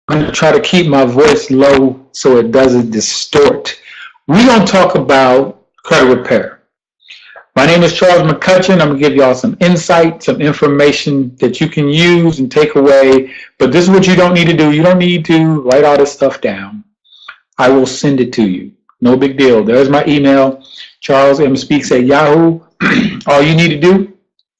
I'm going to try to keep my voice low so it doesn't distort. We're going to talk about credit repair. My name is Charles McCutcheon. I'm going to give y'all some insight, some information that you can use and take away. But this is what you don't need to do. You don't need to write all this stuff down. I will send it to you. No big deal. There's my email, charlesmspeaks@yahoo. All you need to do,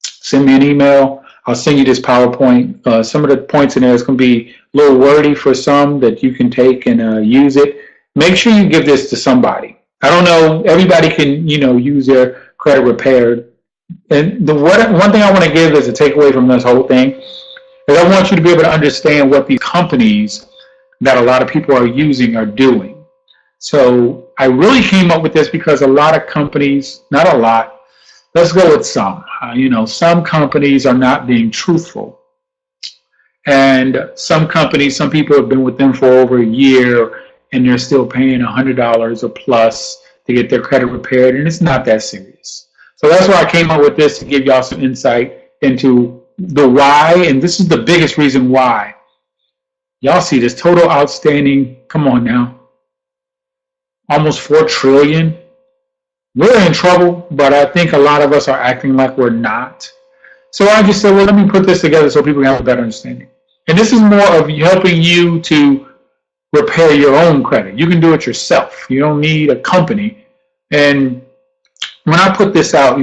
send me an email. I'll send you this PowerPoint. Some of the points in there is going to be a little wordy for some that you can take and use it. Make sure you give this to somebody. I don't know. Everybody can, use their credit repair. And one thing I want to give as a takeaway from this whole thing is I want you to be able to understand what these companies that a lot of people are using are doing. So I really came up with this because a lot of companies, not a lot, let's go with some. Some companies are not being truthful. And some companies, some people have been with them for over a year and they're still paying $100 or plus to get their credit repaired, and it's not that serious. So that's why I came up with this, to give y'all some insight into the why, and this is the biggest reason why. Y'all see this total outstanding, come on now, almost $4 trillion. We're in trouble, but I think a lot of us are acting like we're not. So I just said, well, let me put this together so people can have a better understanding. And this is more of helping you to repair your own credit. You can do it yourself. You don't need a company. And when I put this out,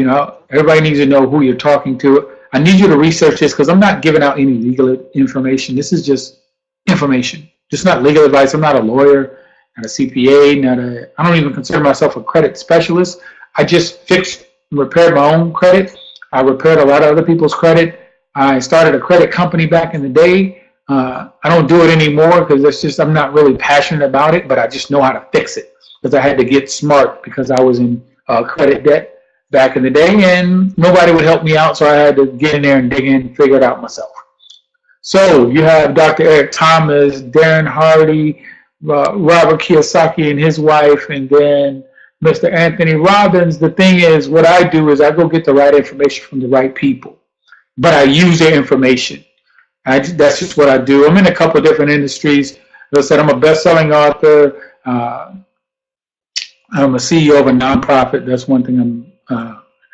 everybody needs to know who you're talking to. I need you to research this because I'm not giving out any legal information. This is just information. Just not legal advice. I'm not a lawyer, not a CPA, I don't even consider myself a credit specialist. I just fixed and repaired my own credit. I repaired a lot of other people's credit. I started a credit company back in the day. I don't do it anymore because I'm not really passionate about it, but I just know how to fix it because I had to get smart because I was in credit debt back in the day and nobody would help me out, so I had to get in there and dig in and figure it out myself. So you have Dr. Eric Thomas, Darren Hardy, Robert Kiyosaki and his wife, and then Mr. Anthony Robbins. The thing is, what I do is I go get the right information from the right people, but I use their information. That's just what I do. I'm in a couple of different industries. As I said, I'm a best-selling author. I'm a CEO of a nonprofit. That's one thing I'm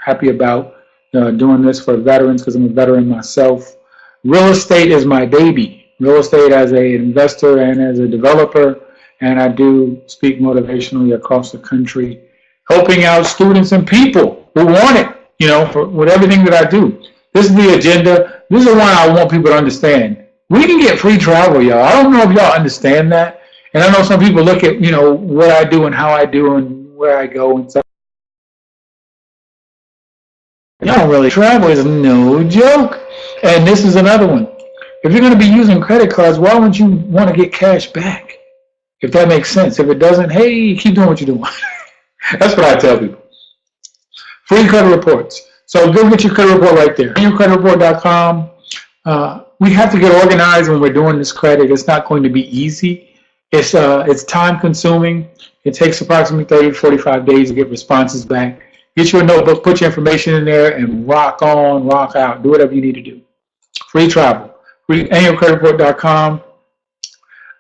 happy about, doing this for veterans because I'm a veteran myself. Real estate is my baby. Real estate as an investor and as a developer, and I do speak motivationally across the country, helping out students and people who want it, with everything that I do. This is the agenda. This is the one I want people to understand. We can get free travel, y'all. I don't know if y'all understand that. And I know some people look at, what I do and how I do and where I go and stuff. Y'all don't really travel. It's no joke. And this is another one. If you're going to be using credit cards, why wouldn't you want to get cash back? If that makes sense. If it doesn't, hey, keep doing what you're doing. That's what I tell people. Free credit reports. So go get your credit report right there. Yourcreditreport.com. We have to get organized when we're doing this credit. It's not going to be easy. It's time consuming. It takes approximately 30 to 45 days to get responses back. Get you a notebook, put your information in there, and rock on, rock out. Do whatever you need to do. Free travel. Yourcreditreport.com.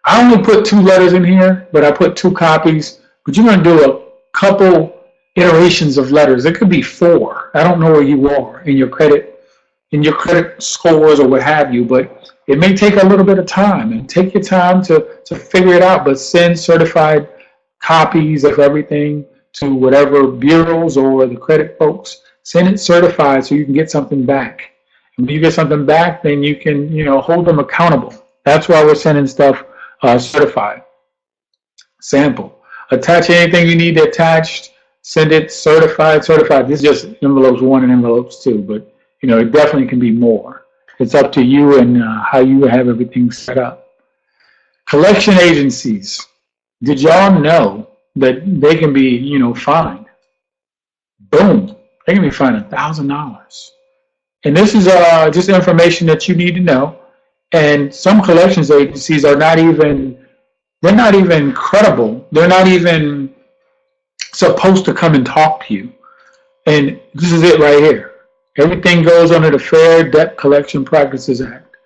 I only put 2 letters in here, but I put 2 copies. But you're going to do a couple iterations of letters. It could be 4. I don't know where you are in your credit scores or what have you, but it may take a little bit of time, and take your time to figure it out, but send certified copies of everything to whatever bureaus or the credit folks. Send it certified so you can get something back. And when you get something back, then you can, hold them accountable. That's why we're sending stuff certified. Sample. Attach anything you need attached. Send it certified. This is just envelopes 1 and envelopes 2, but it definitely can be more. It's up to you and how you have everything set up. Collection agencies. Did y'all know that they can be, fined? Boom. They can be fined $1,000. And this is just information that you need to know. And some collections agencies are not even credible. They're not even supposed to come and talk to you. And this is it right here. Everything goes under the Fair Debt Collection Practices Act.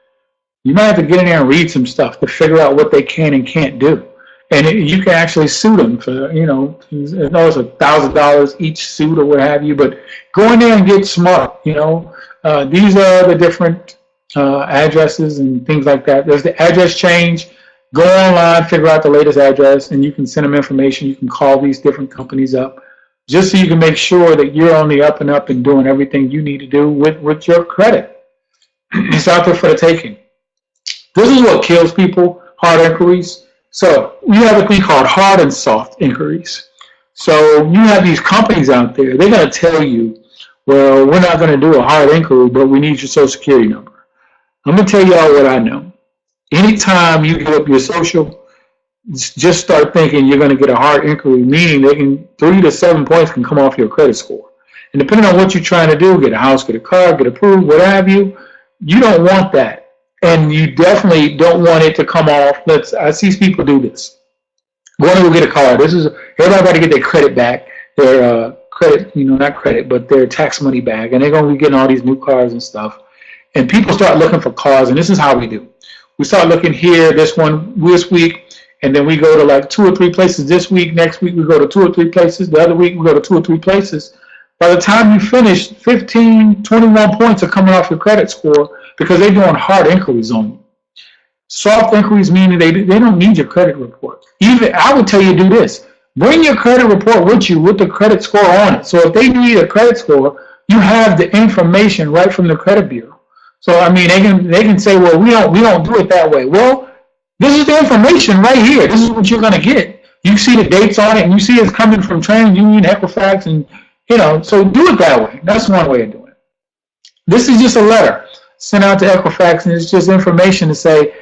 You might have to get in there and read some stuff to figure out what they can and can't do. And you can actually sue them for, I know it's $1,000 each suit or what have you, but go in there and get smart. These are the different addresses and things like that. There's the address change. Go online, figure out the latest address, and you can send them information. You can call these different companies up just so you can make sure that you're on the up and up and doing everything you need to do with your credit. It's out there for the taking. This is what kills people, hard inquiries. So we have a thing called hard and soft inquiries. So you have these companies out there, they're going to tell you, well, we're not going to do a hard inquiry, but we need your social security number. I'm going to tell you all what I know. Anytime you give up your social, just start thinking you're going to get a hard inquiry, meaning 3 to 7 points can come off your credit score. And depending on what you're trying to do, get a house, get a car, get approved, what have you, you don't want that. And you definitely don't want it to come off. I see people do this. Going to go get a car. Everybody got to get their credit back, their credit, not credit, but their tax money back. And they're going to be getting all these new cars and stuff. And people start looking for cars, and this is how we do. We start looking here, this week, and then we go to like 2 or 3 places this week. Next week we go to 2 or 3 places. The other week we go to 2 or 3 places. By the time you finish, 15, 21 points are coming off your credit score because they're doing hard inquiries on you. Soft inquiries meaning they don't need your credit report. Even I would tell you to do this. Bring your credit report with you with the credit score on it. So if they need a credit score, you have the information right from the credit bureau. So they can say, well, we don't do it that way. Well, this is the information right here. This is what you're going to get. You see the dates on it, and you see it's coming from TransUnion, Equifax, and so do it that way. That's one way of doing it. This is just a letter sent out to Equifax, and it's just information to say,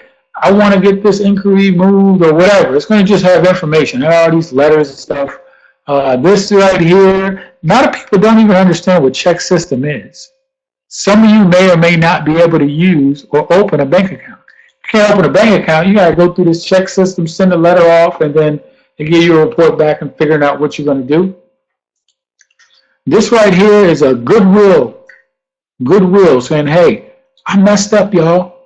I want to get this inquiry moved or whatever. It's going to just have information. There are all these letters and stuff. This right here, a lot of people don't even understand what check system is. Some of you may or may not be able to use or open a bank account. You can't open a bank account. You got to go through this check system, send a letter off, and then they give you a report back and figuring out what you're going to do. This right here is a goodwill saying, hey, I messed up, y'all.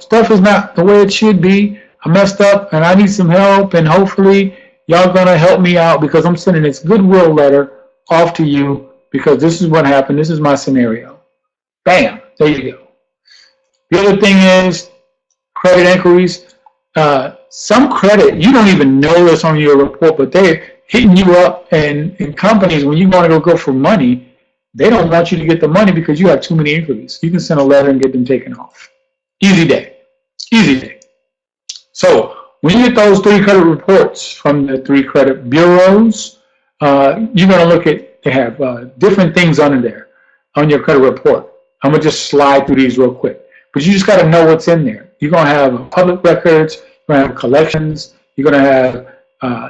Stuff is not the way it should be. I messed up and I need some help, and hopefully y'all gonna help me out because I'm sending this goodwill letter off to you because this is what happened. This is my scenario. Bam, there you go. The other thing is credit inquiries. Some credit, you don't even know this on your report, but they're hitting you up, and in companies, when you want to go for money, they don't want you to get the money because you have too many inquiries. You can send a letter and get them taken off. Easy day. So when you get those 3 credit reports from the 3 credit bureaus, you're going to look at, they have different things under there on your credit report. I'm going to just slide through these real quick. But you just got to know what's in there. You're going to have public records, you're going to have collections, you're going to have,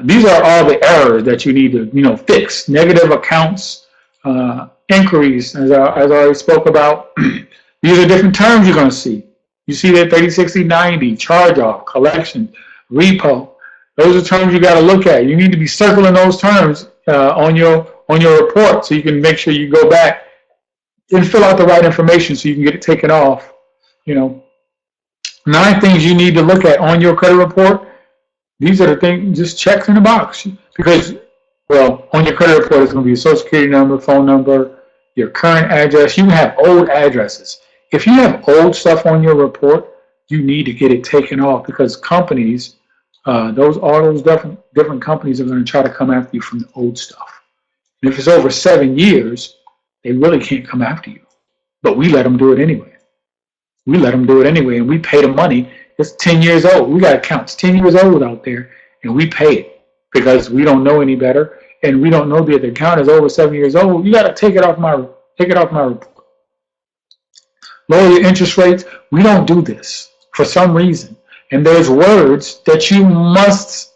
these are all the errors that you need to, fix. Negative accounts, inquiries, as I already spoke about. These are different terms you're going to see. You see that 30, 60, 90, charge-off, collection, repo. Those are terms you got to look at. You need to be circling those terms on your report so you can make sure you go back and fill out the right information so you can get it taken off. 9 things you need to look at on your credit report. These are the things, just checks in the box. Because, on your credit report, it's going to be your social security number, phone number, your current address. You can have old addresses. If you have old stuff on your report, you need to get it taken off because companies, all those different companies are going to try to come after you from the old stuff. And if it's over 7 years, they really can't come after you. But we let them do it anyway. And we pay the money. It's 10 years old. We got accounts 10 years old out there, and we pay it because we don't know any better, and we don't know that the account is over 7 years old. You got to take it off my report. Lower your interest rates. We don't do this for some reason. And there's words that you must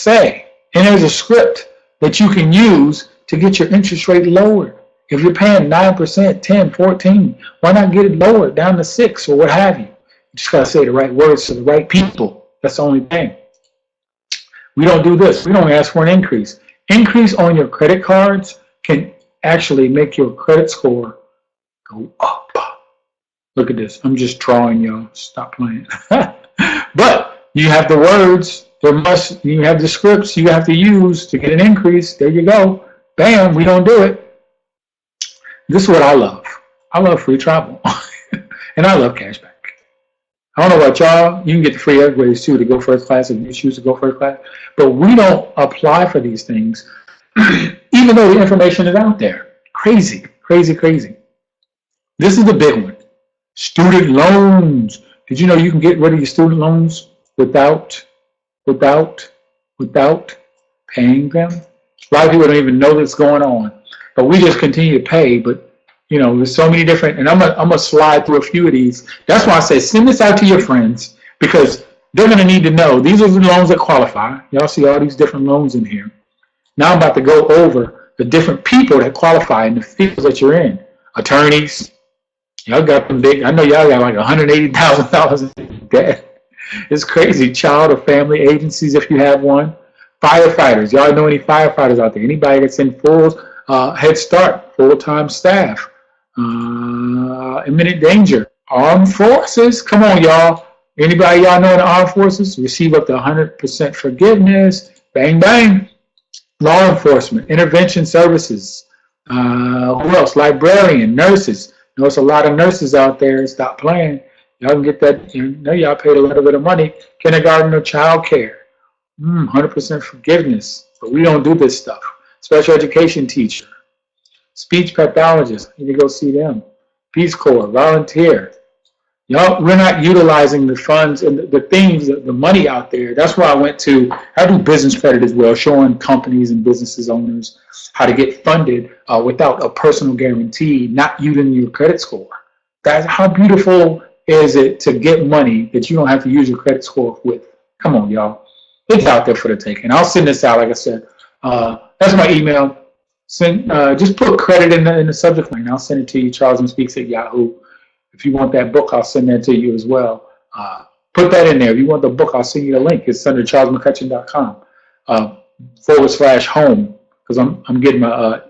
say. And there's a script that you can use to get your interest rate lowered. If you're paying 9%, 10, 14, why not get it lowered down to 6 or what have you? You just got to say the right words to the right people. That's the only thing. We don't do this. We don't ask for an increase. Increase on your credit cards can actually make your credit score go up. Look at this. I'm just drawing, y'all. Stop playing. But you have the words. You have the scripts you have to use to get an increase. There you go. Bam, we don't do it. This is what I love. I love free travel. And I love cashback. I don't know about y'all. You can get the free upgrades too to go first class if you choose to go first class. But we don't apply for these things, even though the information is out there. Crazy, crazy, crazy. This is the big one. Student loans. Did you know you can get rid of your student loans without paying them? A lot of people don't even know that's going on, but we just continue to pay. But you know, there's so many different, and I'm gonna slide through a few of these. That's why I say send this out to your friends, because they're gonna need to know these are the loans that qualify. Y'all see all these different loans in here. Now I'm about to go over the different people that qualify in the fields that you're in. Attorneys, y'all got them big. I know y'all got like $180,000 in debt. It's crazy. Child or family agencies, if you have one. Firefighters, y'all know any firefighters out there? Anybody that's in full Head Start, full-time staff. Imminent danger. Armed forces, come on, y'all. Anybody y'all know in the armed forces? Receive up to 100% forgiveness. Bang, bang. Law enforcement, intervention services. Who else? Librarian, nurses. There's a lot of nurses out there. Stop playing. Y'all can get that. You know, y'all paid a little bit of money. Kindergarten or child care. 100% forgiveness. But we don't do this stuff. Special education teacher. Speech pathologist. You need to go see them. Peace Corps, volunteer. Y'all, we're not utilizing the funds and the things, the money out there. That's why I do business credit as well, showing companies and businesses owners how to get funded without a personal guarantee, not using your credit score. That's how beautiful is it to get money that you don't have to use your credit score with. Come on, y'all. It's out there for the taking. I'll send this out, like I said. That's my email. Just put credit in the subject line. I'll send it to you, charlesmanspeaks@yahoo. If you want that book, I'll send that to you as well. Put that in there. If you want the book, I'll send you the link. It's under charlesmccutcheon.com /home, because I'm getting my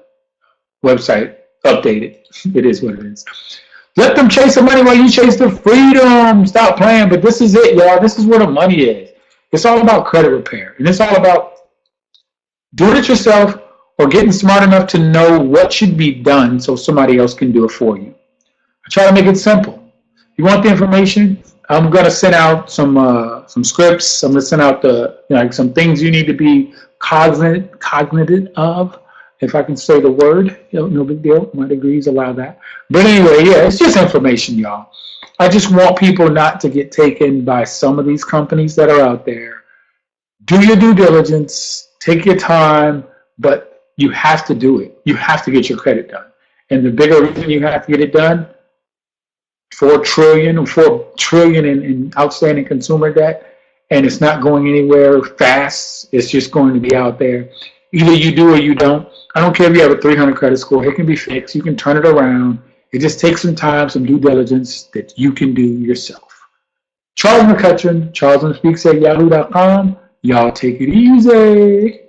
website updated. It is what it is. Let them chase the money while you chase the freedom. Stop playing. But this is it, y'all. This is where the money is. It's all about credit repair. And it's all about doing it yourself or getting smart enough to know what should be done so somebody else can do it for you. I try to make it simple. You want the information? I'm going to send out some scripts. I'm going to send out some things you need to be cognizant of. If I can say the word, no big deal. My degrees allow that. But anyway, yeah, it's just information, y'all. I just want people not to get taken by some of these companies that are out there. Do your due diligence. Take your time. But you have to do it. You have to get your credit done. And the bigger reason you have to get it done, $4 trillion in outstanding consumer debt, and it's not going anywhere fast. It's just going to be out there. Either you do or you don't. I don't care if you have a 300 credit score. It can be fixed. You can turn it around. It just takes some time, some due diligence that you can do yourself. Charles McCutcheon, charlesmanspeaks@yahoo.com. Y'all take it easy.